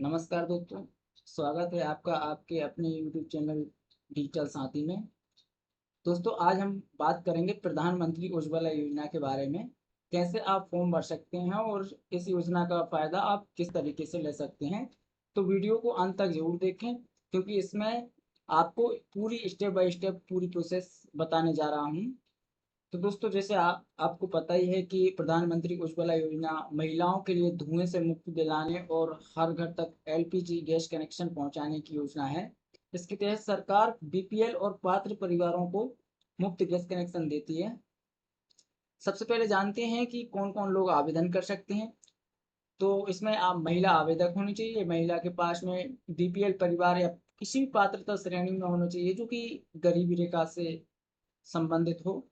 नमस्कार दोस्तों। स्वागत है आपका आपके अपने YouTube चैनल डिजिटल साथी में। दोस्तों, आज हम बात करेंगे प्रधानमंत्री उज्ज्वला योजना के बारे में। कैसे आप फॉर्म भर सकते हैं और इस योजना का फ़ायदा आप किस तरीके से ले सकते हैं। तो वीडियो को अंत तक ज़रूर देखें, क्योंकि इसमें आपको पूरी स्टेप बाय स्टेप पूरी प्रोसेस बताने जा रहा हूँ। तो दोस्तों, जैसे आपको पता ही है कि प्रधानमंत्री उज्ज्वला योजना महिलाओं के लिए धुएं से मुक्ति दिलाने और हर घर तक एलपीजी गैस कनेक्शन पहुंचाने की योजना है। इसके तहत सरकार बीपीएल और पात्र परिवारों को मुफ्त गैस कनेक्शन देती है। सबसे पहले जानते हैं कि कौन कौन लोग आवेदन कर सकते हैं। तो इसमें आप महिला आवेदक होनी चाहिए, महिला के पास में बीपीएल परिवार या किसी भी पात्रता श्रेणी में होना चाहिए जो कि गरीबी रेखा से संबंधित हो।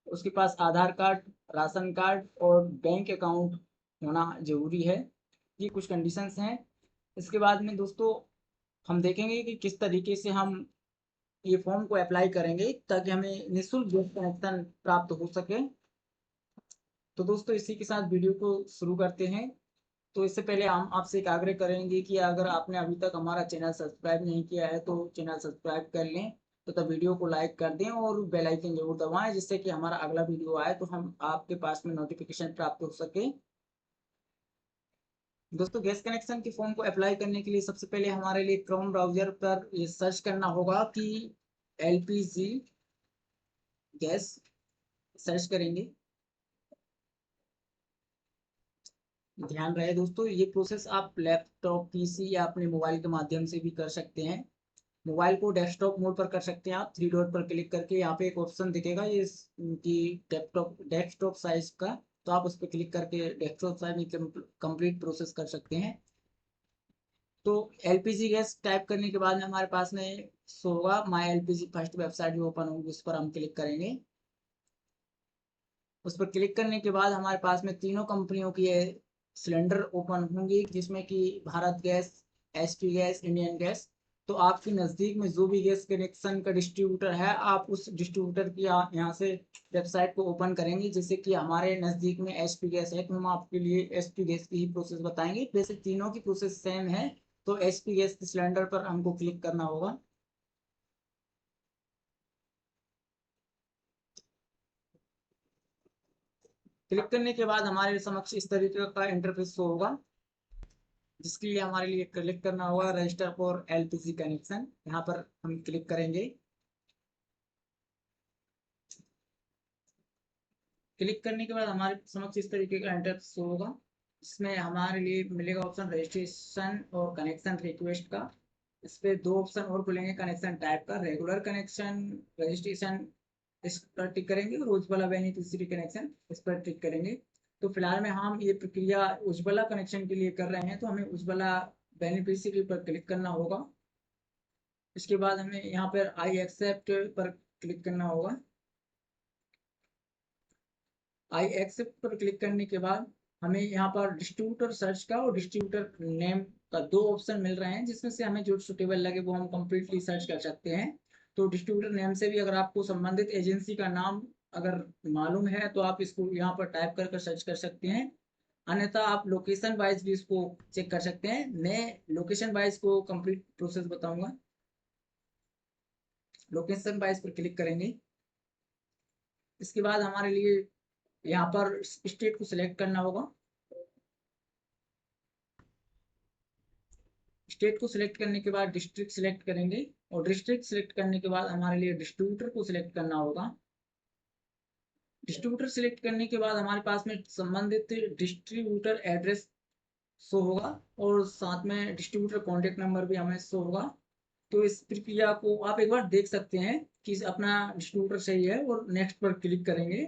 उसके पास आधार कार्ड, राशन कार्ड और बैंक अकाउंट होना जरूरी है। ये कुछ कंडीशंस हैं। इसके बाद में दोस्तों, हम देखेंगे कि किस तरीके से हम ये फॉर्म को अप्लाई करेंगे ताकि हमें निःशुल्क गैस कनेक्शन प्राप्त हो सके। तो दोस्तों, इसी के साथ वीडियो को शुरू करते हैं। तो इससे पहले हम आपसे एक आग्रह करेंगे कि अगर आपने अभी तक हमारा चैनल सब्सक्राइब नहीं किया है तो चैनल सब्सक्राइब कर लें, तो वीडियो को लाइक कर दें और बेल आइकन जरूर दबाएं, जिससे कि हमारा अगला वीडियो आए तो हम आपके पास में नोटिफिकेशन प्राप्त हो सके। दोस्तों, गैस कनेक्शन के फॉर्म को अप्लाई करने के लिए सबसे पहले हमारे लिए क्रोम ब्राउजर पर ये सर्च करना होगा कि एलपीजी गैस सर्च करेंगे। ध्यान रहे दोस्तों, ये प्रोसेस आप लैपटॉप, पीसी या अपने मोबाइल के माध्यम से भी कर सकते हैं। मोबाइल को डेस्कटॉप मोड पर कर सकते हैं आप। थ्री डॉट पर क्लिक करके यहाँ पे एक ऑप्शन दिखेगा ये कि डेस्कटॉप साइज का, तो आप उस पर क्लिक करके डेस्कटॉप साइज में कंप्लीट प्रोसेस कर सकते हैं। तो एलपीजी गैस टाइप करने के बाद में हमारे पास में शो होगा माई एलपीजी फर्स्ट वेबसाइट जो ओपन होगी, उस पर हम क्लिक करेंगे। उस पर क्लिक करने के बाद हमारे पास में तीनों कंपनियों की सिलेंडर ओपन होंगी, जिसमें कि Bharat gas, HP gas, Indian gas. तो आपके नज़दीक में जो भी गैस कनेक्शन का डिस्ट्रीब्यूटर है, आप उस डिस्ट्रीब्यूटर की यहाँ से वेबसाइट को ओपन करेंगे। जैसे कि हमारे नज़दीक में एचपी गैस है, तो हम आपके लिए एचपी गैस की ही प्रोसेस बताएंगे। वैसे तीनों की प्रोसेस सेम है। तो एचपी गैस सिलेंडर पर हमको क्लिक करना होगा। क्लिक करने के बाद हमारे समक्ष इस तरीके का इंटरफेस शो होगा, जिसके लिए हमारे लिए क्लिक करना होगा रजिस्टर फॉर एलपीजी कनेक्शन। यहाँ पर हम क्लिक करेंगे। क्लिक करने के बाद हमारे समक्ष इस तरीके का इंटरफेस होगा, इसमें हमारे लिए मिलेगा ऑप्शन रजिस्ट्रेशन और कनेक्शन रिक्वेस्ट का। इस पे दो ऑप्शन और खुलेंगे कनेक्शन टाइप का, रेगुलर कनेक्शन, रजिस्ट्रेशन, इस पर टिक करेंगे, और उज्ज्वला बेनिफिशियरी कनेक्शन इस पर टिक करेंगे। तो फिलहाल में हम ये प्रक्रिया उज्ज्वला कनेक्शन के लिए कर रहे हैं, तो हमें उज्ज्वला बेनिफिशियरी पर क्लिक करना होगा। इसके बाद हमें यहाँ पर आई एक्सेप्ट पर क्लिक करना होगा। आई एक्सेप्ट पर क्लिक करने के बाद हमें यहाँ पर डिस्ट्रीब्यूटर सर्च का और डिस्ट्रीब्यूटर नेम का दो ऑप्शन मिल रहे हैं, जिसमें से हमें जो सुटेबल लगे वो हम कम्प्लीटली सर्च कर सकते हैं। तो डिस्ट्रीब्यूटर नेम से भी अगर आपको संबंधित एजेंसी का नाम अगर मालूम है तो आप इसको यहाँ पर टाइप कर सर्च कर सकते हैं। अन्यथा आप लोकेशन वाइज भी इसको चेक कर सकते हैं। मैं लोकेशन वाइज को कंप्लीट प्रोसेस बताऊंगा। लोकेशन वाइज पर क्लिक करेंगे। इसके बाद हमारे लिए यहाँ पर स्टेट को सिलेक्ट करना होगा। स्टेट को सिलेक्ट करने के बाद डिस्ट्रिक्ट सिलेक्ट करेंगे, और डिस्ट्रिक्ट सिलेक्ट करने के बाद हमारे लिए डिस्ट्रीब्यूटर को सिलेक्ट करना होगा। डिस्ट्रीब्यूटर सिलेक्ट करने के बाद हमारे पास में संबंधित डिस्ट्रीब्यूटर एड्रेस शो होगा, और साथ में डिस्ट्रीब्यूटर कॉन्टेक्ट नंबर भी हमें शो होगा। तो इस प्रक्रिया को आप एक बार देख सकते हैं कि अपना डिस्ट्रीब्यूटर सही है, और नेक्स्ट पर क्लिक करेंगे।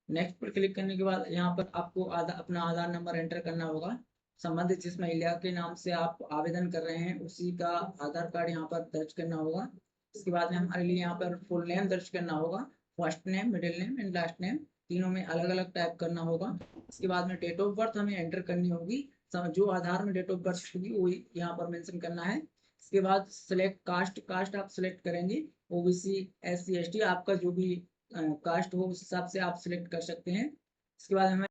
नेक्स्ट पर क्लिक करने के बाद यहाँ पर आपको अपना आधार नंबर एंटर करना होगा। संबंधित जिस महिला के नाम से आप आवेदन कर रहे हैं उसी का आधार कार्ड यहाँ पर दर्ज करना होगा। इसके बाद में हमारे लिए यहाँ पर फुल नेम दर्ज करना होगा। First name, middle name and last name तीनों में अलग अलग टाइप करना होगा। इसके बाद में डेट ऑफ बर्थ हमें एंटर करनी होगी। जो आधार में डेट ऑफ बर्थ होगी वो यहाँ पर मेंशन करना है। इसके बाद सिलेक्ट कास्ट, कास्ट आप सिलेक्ट करेंगे। ओबीसी, SC ST आपका जो भी कास्ट हो उस हिसाब से आप सिलेक्ट कर सकते हैं। इसके बाद हमें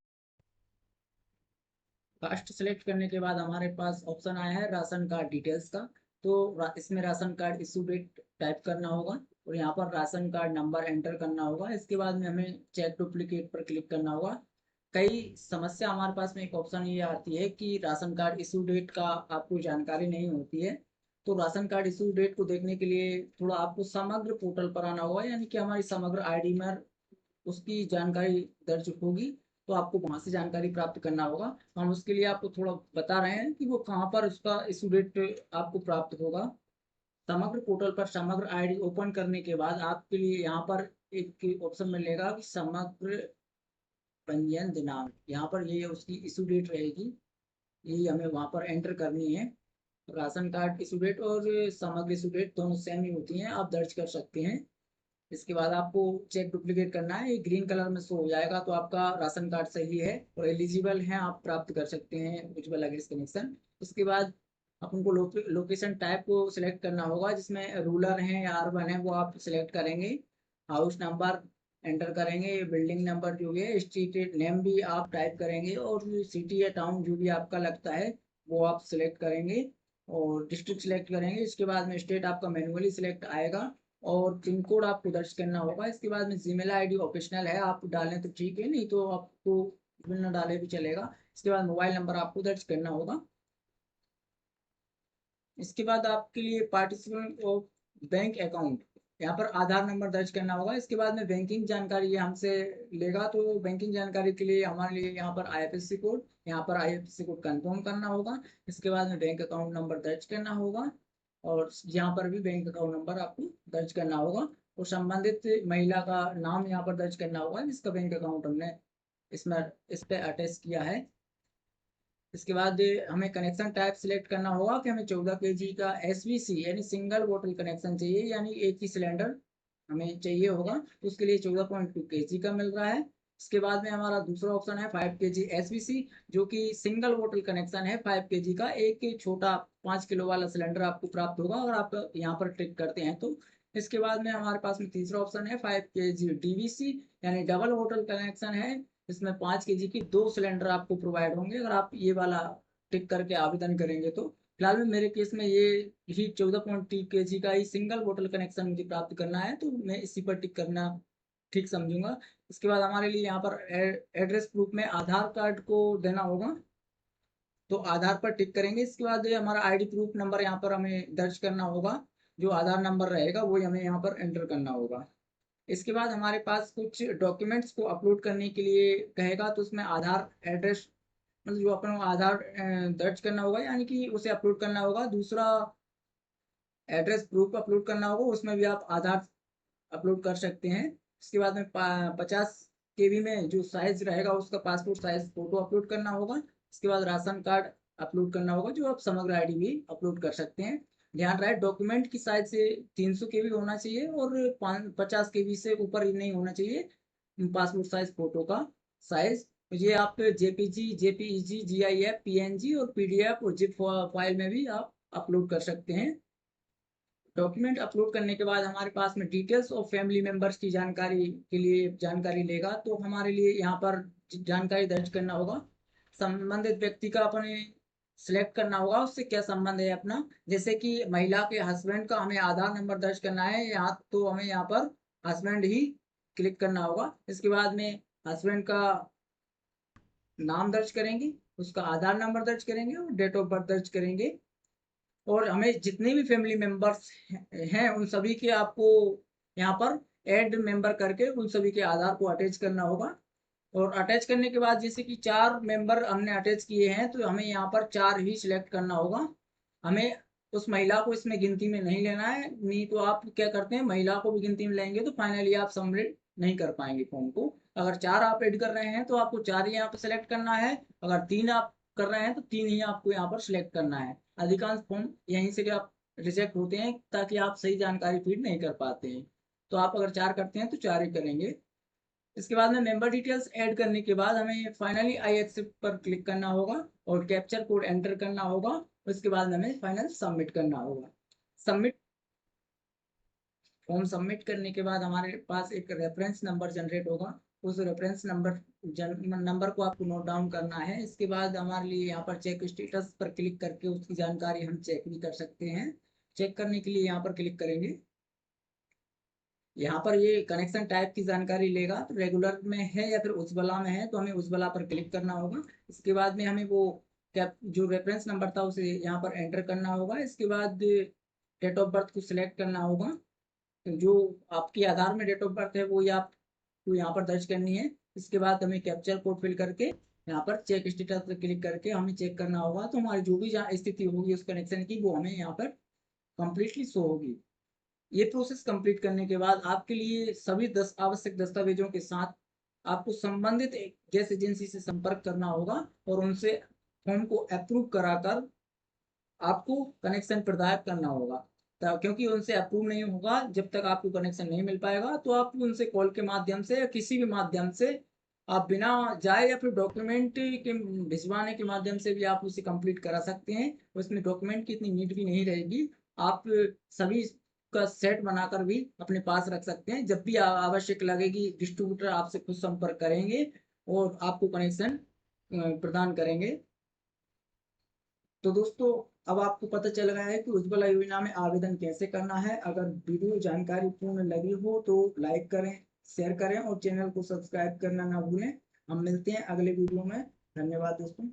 कास्ट सेलेक्ट करने के बाद हमारे पास ऑप्शन आया है राशन कार्ड डिटेल्स का। तो इसमें ration card issue date type करना होगा और यहाँ पर राशन कार्ड नंबर एंटर करना होगा। इसके बाद में हमें चेक डुप्लीकेट पर क्लिक करना होगा। कई समस्या हमारे पास में एक ऑप्शन ये आती है कि राशन कार्ड इशू डेट का आपको जानकारी नहीं होती है। तो राशन कार्ड इशू डेट को देखने के लिए थोड़ा आपको समग्र पोर्टल पर आना होगा, यानी कि हमारी समग्र आईडी में उसकी जानकारी दर्ज होगी, तो आपको वहां से जानकारी प्राप्त करना होगा। तो हम उसके लिए आपको थोड़ा बता रहे हैं कि वो कहाँ पर उसका इशू डेट आपको प्राप्त होगा। समग्र पोर्टल पर समग्र आईडी ओपन करने के बाद आपके लिए यहाँ पर एक ऑप्शन मिलेगा कि समग्र पंजीयन दिनांक, यहाँ पर ये उसकी इशू डेट रहेगी, ये हमें वहाँ पर एंटर करनी है। राशन कार्ड इशू डेट और समग्र इशू डेट दोनों सेम ही होती हैं, आप दर्ज कर सकते हैं। इसके बाद आपको चेक डुप्लीकेट करना है, ये ग्रीन कलर में शो हो जाएगा, तो आपका राशन कार्ड सही है और एलिजिबल है, आप प्राप्त कर सकते हैं उज्ज्वला गैस कनेक्शन। उसके बाद अपन को लोकेशन टाइप को सिलेक्ट करना होगा, जिसमें रूरल है या अर्बन है वो आप सिलेक्ट करेंगे। हाउस नंबर एंटर करेंगे, बिल्डिंग नंबर जो भी है, स्ट्रीट नेम भी आप टाइप करेंगे और सिटी या टाउन जो भी आपका लगता है वो आप सिलेक्ट करेंगे और डिस्ट्रिक्ट सिलेक्ट करेंगे। इसके बाद में स्टेट आपका मैनुअली सिलेक्ट आएगा और पिन कोड आपको दर्ज करना होगा। इसके बाद में जीमेल आईडी ऑप्शनल है, आप डालें तो ठीक है, नहीं तो आपको बिना डाले भी चलेगा। इसके बाद मोबाइल नंबर आपको दर्ज करना होगा। इसके बाद आपके लिए पार्टिसिपेंट ऑफ बैंक अकाउंट, यहाँ पर आधार नंबर दर्ज करना होगा। इसके बाद में बैंकिंग जानकारी ये हमसे लेगा, तो बैंकिंग जानकारी के लिए हमारे लिए यहाँ पर आईएफएससी कोड, यहाँ पर आईएफएससी कोड कंफर्म करना होगा। इसके बाद में बैंक अकाउंट नंबर दर्ज करना होगा और यहाँ पर भी बैंक अकाउंट नंबर आपको दर्ज करना होगा और संबंधित महिला का नाम यहाँ पर दर्ज करना होगा जिसका बैंक अकाउंट हमने इसमें इस पे अटैच किया है। इसके बाद हमें कनेक्शन टाइप सिलेक्ट करना होगा कि हमें 14 केजी का एसवीसी यानी सिंगल बोतल कनेक्शन चाहिए, यानी एक ही सिलेंडर हमें चाहिए होगा, तो उसके लिए 14.2 केजी का मिल रहा है। इसके बाद में हमारा दूसरा ऑप्शन है 5 केजी एसवीसी, जो कि सिंगल बोतल कनेक्शन है। 5 केजी का एक छोटा 5 किलो वाला सिलेंडर आपको प्राप्त होगा और आप यहाँ पर टिक करते हैं तो। इसके बाद में हमारे पास में तीसरा ऑप्शन है 5 केजी डीवीसी, यानी डबल बोतल कनेक्शन है। इसमें 5 केजी की 2 सिलेंडर आपको प्रोवाइड होंगे अगर आप ये वाला टिक करके आवेदन करेंगे तो। फिलहाल में मेरे केस में ये ही 14.3 केजी का ही सिंगल बोतल कनेक्शन मुझे प्राप्त करना है, तो मैं इसी पर टिक करना ठीक समझूंगा। इसके बाद हमारे लिए यहाँ पर एड्रेस प्रूफ में आधार कार्ड को देना होगा, तो आधार पर टिक करेंगे। इसके बाद हमारा आईडी प्रूफ नंबर यहाँ पर हमें दर्ज करना होगा, जो आधार नंबर रहेगा वो हमें यहाँ पर एंटर करना होगा। इसके बाद हमारे पास कुछ डॉक्यूमेंट्स को अपलोड करने के लिए कहेगा, तो उसमें आधार एड्रेस मतलब जो अपन आधार दर्ज करना होगा, यानी कि उसे अपलोड करना होगा। दूसरा एड्रेस प्रूफ अपलोड करना होगा, उसमें भी आप आधार अपलोड कर सकते हैं। इसके बाद में 50 KB में जो साइज रहेगा उसका पासपोर्ट साइज फोटो अपलोड करना होगा। इसके बाद राशन कार्ड अपलोड करना होगा, जो आप समग्र आईडी भी अपलोड कर सकते हैं। ध्यान रहे डॉक्यूमेंट की साइज से 300 KB होना चाहिए और 50 KB से ऊपर ही नहीं होना चाहिए पासपोर्ट साइज फोटो का साइज। ये आप जेपीजी, जेपीईजी, जीआईएफ, पीएनजी और पीडीएफ और जिप फाइल में भी आप अपलोड कर सकते हैं। डॉक्यूमेंट अपलोड करने के बाद हमारे पास में डिटेल्स और फैमिली मेंबर्स की जानकारी के लिए जानकारी लेगा, तो हमारे लिए यहाँ पर जानकारी दर्ज करना होगा। संबंधित व्यक्ति का अपने सिलेक्ट करना होगा, उससे क्या संबंध है अपना। जैसे कि महिला के हस्बैंड का हमें आधार नंबर दर्ज करना है यहाँ, तो हमें यहाँ पर हस्बैंड ही क्लिक करना होगा। इसके बाद में हस्बैंड का नाम दर्ज करेंगे, उसका आधार नंबर दर्ज करेंगे और डेट ऑफ बर्थ दर्ज करेंगे। और हमें जितने भी फैमिली मेंबर्स हैं उन सभी के आपको यहाँ पर ऐड मेंबर करके उन सभी के आधार को अटैच करना होगा। और अटैच करने के बाद जैसे कि 4 मेंबर हमने अटैच किए हैं, तो हमें यहाँ पर 4 ही सिलेक्ट करना होगा। हमें उस महिला को इसमें गिनती में नहीं लेना है, नहीं तो आप क्या करते हैं महिला को भी गिनती में लेंगे तो फाइनली आप सबमिट नहीं कर पाएंगे फॉर्म को। अगर 4 आप ऐड कर रहे हैं तो आपको 4 ही यहाँ पर सिलेक्ट करना है, अगर 3 आप कर रहे हैं तो 3 ही आपको यहाँ पर सिलेक्ट करना है। अधिकांश फॉर्म यहीं से आप रिजेक्ट होते हैं ताकि आप सही जानकारी फीड नहीं कर पाते हैं, तो आप अगर 4 करते हैं तो 4 ही करेंगे। इसके बाद में मेंबर डिटेल्स ऐड करने के बाद हमें फाइनली आई एक्सेप्ट पर क्लिक करना होगा और कैप्चर कोड एंटर करना होगा। उसके बाद हमें फाइनल सबमिट करना होगा। सबमिट फॉर्म सबमिट करने के बाद हमारे पास एक रेफरेंस नंबर जनरेट होगा, उस रेफरेंस नंबर को आपको नोट डाउन करना है। इसके बाद हमारे लिए यहाँ पर चेक स्टेटस पर क्लिक करके उसकी जानकारी हम चेक भी कर सकते हैं। चेक करने के लिए यहाँ पर क्लिक करेंगे। यहाँ पर ये कनेक्शन टाइप की जानकारी लेगा, तो रेगुलर में है या फिर उज्ज्वला में है, तो हमें उज्ज्वला पर क्लिक करना होगा। इसके बाद में हमें वो कैप जो रेफरेंस नंबर था उसे यहाँ पर एंटर करना होगा। इसके बाद डेट ऑफ बर्थ को सिलेक्ट करना होगा। तो जो आपकी आधार में डेट ऑफ बर्थ है वो ही आपको यहाँ पर दर्ज करनी है। इसके बाद हमें कैप्चर कोड फिल करके यहाँ पर चेक स्टेटस पर क्लिक करके हमें चेक करना होगा। तो हमारी जो भी जहाँ स्थिति होगी उस कनेक्शन की वो हमें यहाँ पर कंप्लीटली शो होगी। ये प्रोसेस कंप्लीट करने के बाद आपके लिए सभी आवश्यक दस्तावेजों के साथ आपको संबंधित एक गैस एजेंसी से संपर्क करना होगा और उनसे फॉर्म को अप्रूव कराकर आपको कनेक्शन प्रदान करना होगा। क्योंकि उनसे अप्रूव नहीं होगा जब तक आपको कनेक्शन नहीं मिल पाएगा, तो आप उनसे कॉल के माध्यम से या किसी भी माध्यम से आप बिना जाए या फिर डॉक्यूमेंट के भिजवाने के माध्यम से भी आप उसे कंप्लीट करा सकते हैं। उसमें डॉक्यूमेंट की इतनी नीड भी नहीं रहेगी। आप सभी का सेट बनाकर भी अपने पास रख सकते हैं। जब भी आवश्यक लगेगी डिस्ट्रीब्यूटर आपसे खुद संपर्क करेंगे और आपको कनेक्शन प्रदान करेंगे। तो दोस्तों, अब आपको पता चल गया है कि उज्ज्वला योजना में आवेदन कैसे करना है। अगर वीडियो जानकारी पूर्ण लगी हो तो लाइक करें, शेयर करें और चैनल को सब्सक्राइब करना ना भूलें। हम मिलते हैं अगले वीडियो में। धन्यवाद दोस्तों।